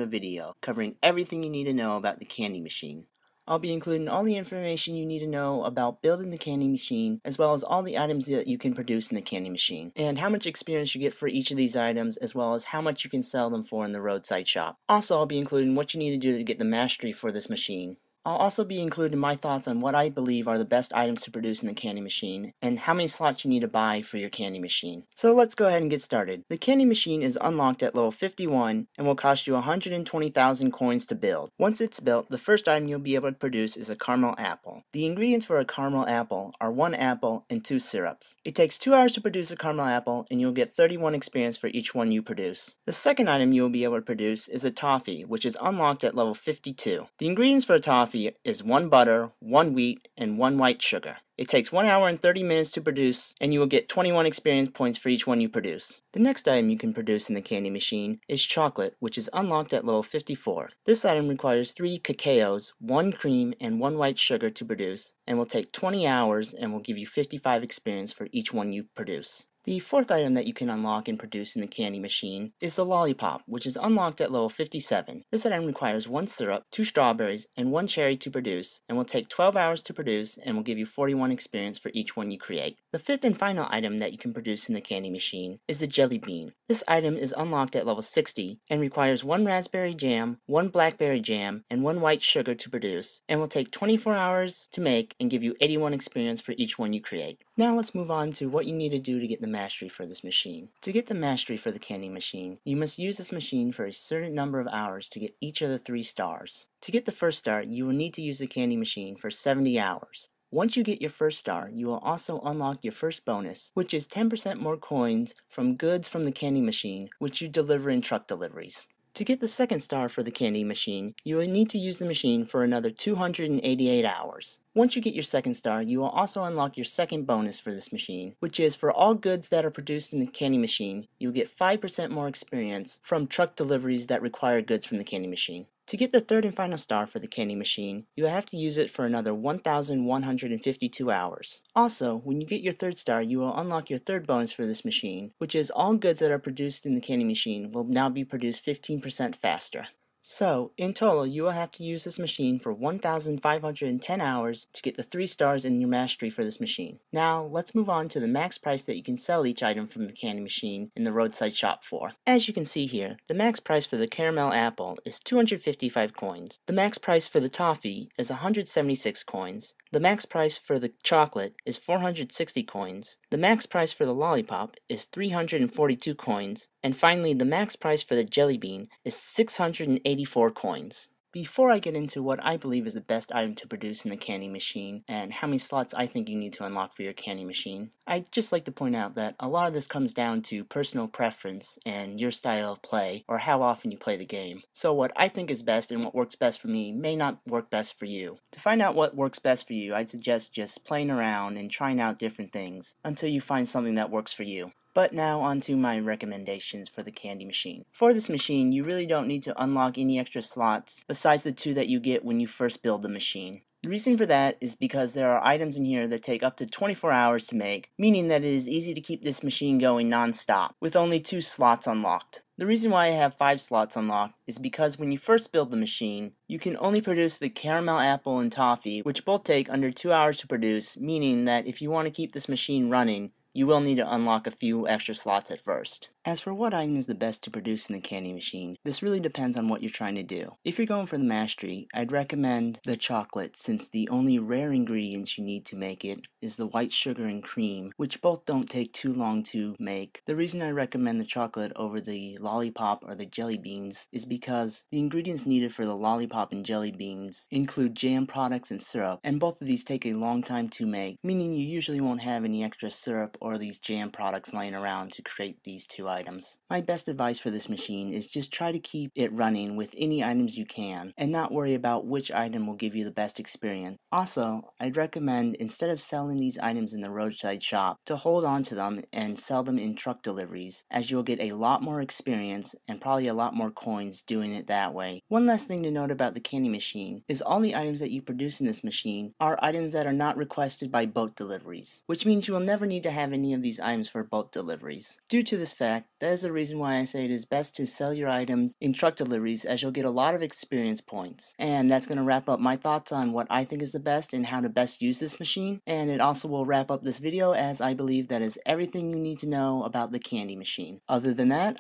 a video covering everything you need to know about the candy machine. I'll be including all the information you need to know about building the candy machine, as well as all the items that you can produce in the candy machine, and how much experience you get for each of these items, as well as how much you can sell them for in the roadside shop. Also, I'll be including what you need to do to get the mastery for this machine. I'll also be including my thoughts on what I believe are the best items to produce in the candy machine, and how many slots you need to buy for your candy machine. So let's go ahead and get started. The candy machine is unlocked at level 51 and will cost you 120,000 coins to build. Once it's built, the first item you'll be able to produce is a caramel apple. The ingredients for a caramel apple are 1 apple and 2 syrups. It takes 2 hours to produce a caramel apple, and you'll get 31 experience for each one you produce. The second item you will be able to produce is a toffee, which is unlocked at level 52. The ingredients for a toffee is 1 butter, 1 wheat, and 1 white sugar. It takes 1 hour and 30 minutes to produce, and you will get 21 experience points for each one you produce. The next item you can produce in the candy machine is chocolate, which is unlocked at level 54. This item requires 3 cacaos, 1 cream, and 1 white sugar to produce, and will take 20 hours and will give you 55 experience for each one you produce. The fourth item that you can unlock and produce in the candy machine is the lollipop, which is unlocked at level 57. This item requires 1 syrup, 2 strawberries, and 1 cherry to produce, and will take 12 hours to produce and will give you 41 experience for each one you create. The fifth and final item that you can produce in the candy machine is the jelly bean. This item is unlocked at level 60 and requires 1 raspberry jam, 1 blackberry jam, and 1 white sugar to produce, and will take 24 hours to make and give you 81 experience for each one you create. Now let's move on to what you need to do to get the mastery for this machine. To get the mastery for the candy machine, you must use this machine for a certain number of hours to get each of the 3 stars. To get the first star, you will need to use the candy machine for 70 hours. Once you get your first star, you will also unlock your first bonus, which is 10% more coins from goods from the candy machine, which you deliver in truck deliveries. To get the second star for the candy machine, you will need to use the machine for another 288 hours. Once you get your second star, you will also unlock your second bonus for this machine, which is for all goods that are produced in the candy machine, you will get 5% more experience from truck deliveries that require goods from the candy machine. To get the third and final star for the candy machine, you will have to use it for another 1,152 hours. Also, when you get your third star, you will unlock your third bonus for this machine, which is all goods that are produced in the candy machine will now be produced 15% faster. So, in total, you will have to use this machine for 1,510 hours to get the 3 stars in your mastery for this machine. Now, let's move on to the max price that you can sell each item from the candy machine in the roadside shop for. As you can see here, the max price for the caramel apple is 255 coins. The max price for the toffee is 176 coins. The max price for the chocolate is 460 coins. The max price for the lollipop is 342 coins. And finally, the max price for the jelly bean is 684 coins. Before I get into what I believe is the best item to produce in the candy machine and how many slots I think you need to unlock for your candy machine, I'd just like to point out that a lot of this comes down to personal preference and your style of play or how often you play the game. So what I think is best and what works best for me may not work best for you. To find out what works best for you, I'd suggest just playing around and trying out different things until you find something that works for you. But now on to my recommendations for the candy machine. For this machine, you really don't need to unlock any extra slots besides the 2 that you get when you first build the machine. The reason for that is because there are items in here that take up to 24 hours to make, meaning that it is easy to keep this machine going non-stop, with only 2 slots unlocked. The reason why I have 5 slots unlocked is because when you first build the machine, you can only produce the caramel apple and toffee, which both take under 2 hours to produce, meaning that if you want to keep this machine running, you will need to unlock a few extra slots at first. As for what item is the best to produce in the candy machine, this really depends on what you're trying to do. If you're going for the mastery, I'd recommend the chocolate, since the only rare ingredients you need to make it is the white sugar and cream, which both don't take too long to make. The reason I recommend the chocolate over the lollipop or the jelly beans is because the ingredients needed for the lollipop and jelly beans include jam products and syrup, and both of these take a long time to make, meaning you usually won't have any extra syrup or these jam products laying around to create these 2 items. My best advice for this machine is just try to keep it running with any items you can and not worry about which item will give you the best experience. Also, I'd recommend, instead of selling these items in the roadside shop, to hold on to them and sell them in truck deliveries, as you'll get a lot more experience and probably a lot more coins doing it that way. One last thing to note about the candy machine is all the items that you produce in this machine are items that are not requested by boat deliveries, which means you will never need to have any of these items for bulk deliveries. Due to this fact, that is the reason why I say it is best to sell your items in truck deliveries, as you'll get a lot of experience points. And that's going to wrap up my thoughts on what I think is the best and how to best use this machine. And it also will wrap up this video, as I believe that is everything you need to know about the candy machine. Other than that,